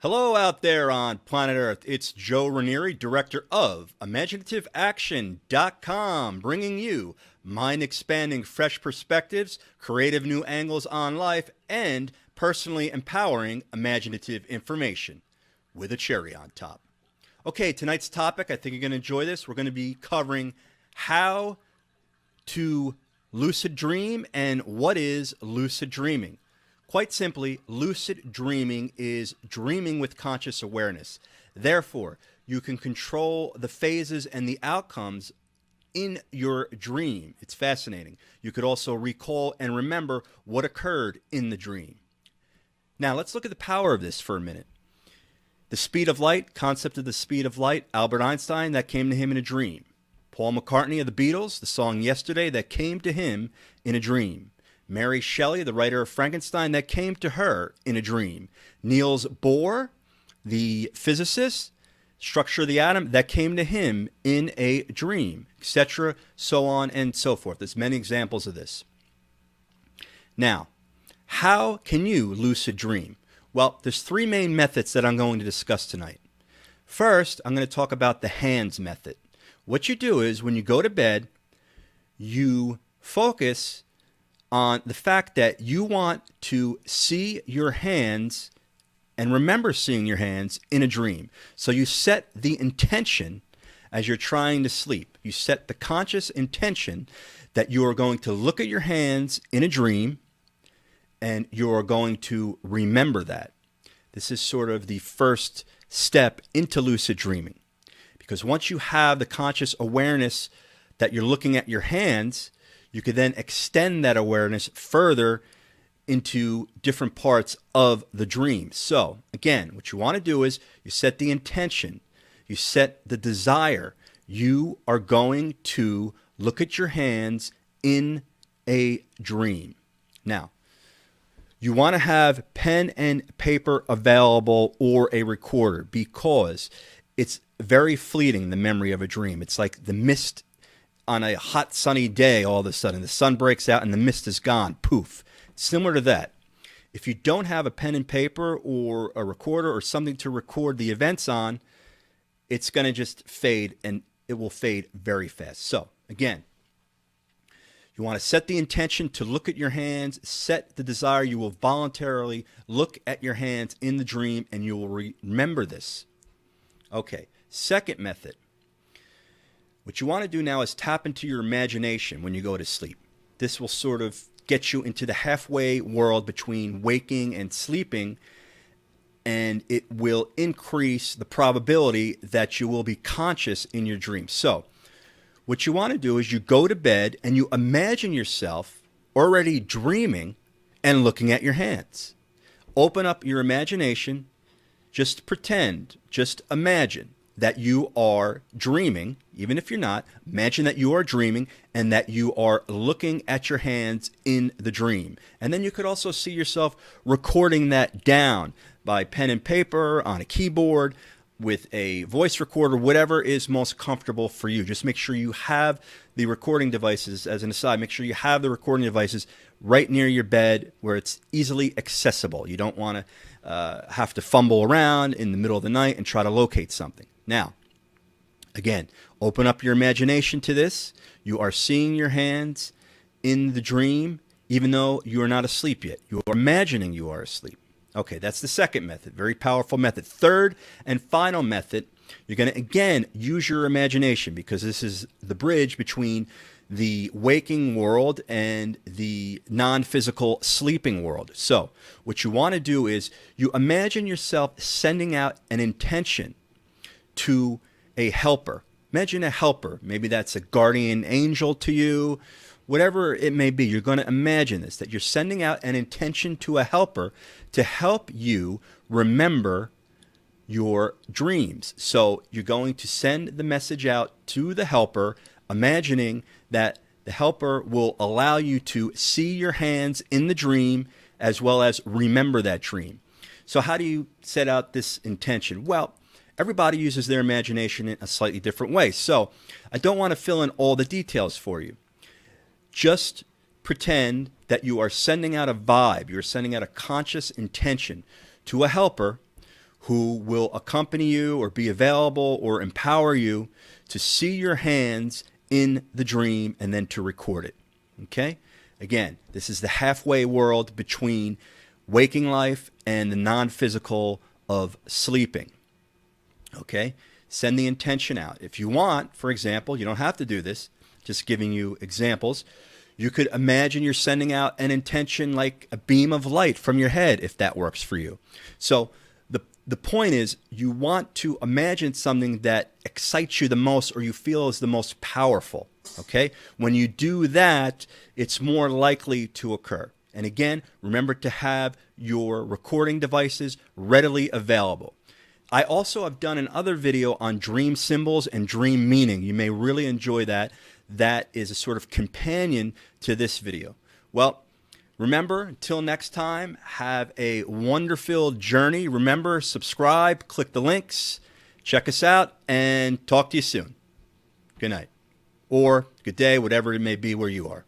Hello out there on planet Earth. It's Joe Ranieri, director of ImaginativeAction.com, bringing you mind-expanding fresh perspectives, creative new angles on life, and personally empowering imaginative information with a cherry on top. Okay, tonight's topic, I think you're going to enjoy this. We're going to be covering how to lucid dream and what is lucid dreaming. Quite simply, lucid dreaming is dreaming with conscious awareness. Therefore, you can control the phases and the outcomes in your dream. It's fascinating. You could also recall and remember what occurred in the dream. Now, let's look at the power of this for a minute. The speed of light, concept of the speed of light, Albert Einstein, that came to him in a dream. Paul McCartney of the Beatles, the song Yesterday, that came to him in a dream. Mary Shelley, the writer of Frankenstein, that came to her in a dream. Niels Bohr, the physicist, structure of the atom, that came to him in a dream, etc., so on and so forth. There's many examples of this. Now, how can you lucid dream? Well, there's three main methods that I'm going to discuss tonight. First, I'm going to talk about the hands method. What you do is when you go to bed, you focus on the fact that you want to see your hands and remember seeing your hands in a dream. So you set the intention as you're trying to sleep. You set the conscious intention that you are going to look at your hands in a dream and you are going to remember that. This is sort of the first step into lucid dreaming. Because once you have the conscious awareness that you're looking at your hands, you could then extend that awareness further into different parts of the dream. So, again, what you want to do is you set the intention, you set the desire. You are going to look at your hands in a dream. Now, you want to have pen and paper available or a recorder because it's very fleeting, the memory of a dream. It's like the mist on a hot sunny day. All of a sudden the sun breaks out and the mist is gone. Poof. Similar to that. If you don't have a pen and paper or a recorder or something to record the events on, it's going to just fade, and it will fade very fast. So again, you want to set the intention to look at your hands, set the desire. You will voluntarily look at your hands in the dream and you will remember this. Okay, second method. What you want to do now is tap into your imagination when you go to sleep. This will sort of get you into the halfway world between waking and sleeping, and it will increase the probability that you will be conscious in your dream. So, what you want to do is you go to bed and you imagine yourself already dreaming and looking at your hands. Open up your imagination. Just pretend, just imagine that you are dreaming, even if you're not. Imagine that you are dreaming and that you are looking at your hands in the dream. And then you could also see yourself recording that down by pen and paper, on a keyboard, with a voice recorder, whatever is most comfortable for you. Just make sure you have the recording devices, as an aside, make sure you have the recording devices right near your bed where it's easily accessible. You don't want to have to fumble around in the middle of the night and try to locate something. Now, again, open up your imagination to this. You are seeing your hands in the dream, even though you are not asleep yet. You are imagining you are asleep. Okay, that's the second method. Very powerful method. Third and final method, you're going to, again, use your imagination because this is the bridge between the waking world and the non-physical sleeping world. So what you want to do is you imagine yourself sending out an intention to a helper. Imagine a helper. Maybe that's a guardian angel to you, whatever it may be. You're going to imagine this, that you're sending out an intention to a helper to help you remember your dreams. So you're going to send the message out to the helper, imagining that the helper will allow you to see your hands in the dream as well as remember that dream. So how do you set out this intention? Well, everybody uses their imagination in a slightly different way. So I don't want to fill in all the details for you. Just pretend that you are sending out a vibe. You're sending out a conscious intention to a helper who will accompany you or be available or empower you to see your hands in the dream and then to record it. Okay? Again, this is the halfway world between waking life and the non-physical of sleeping. Okay? Send the intention out. If you want, for example, you don't have to do this, just giving you examples. You could imagine you're sending out an intention like a beam of light from your head, if that works for you. So the point is, you want to imagine something that excites you the most or you feel is the most powerful. Okay? When you do that, it's more likely to occur. And again, remember to have your recording devices readily available. I also have done another video on dream symbols and dream meaning. You may really enjoy that. That is a sort of companion to this video. Well, remember, until next time, have a wonderful journey. Remember, subscribe, click the links, check us out, and talk to you soon. Good night. Or good day, whatever it may be where you are.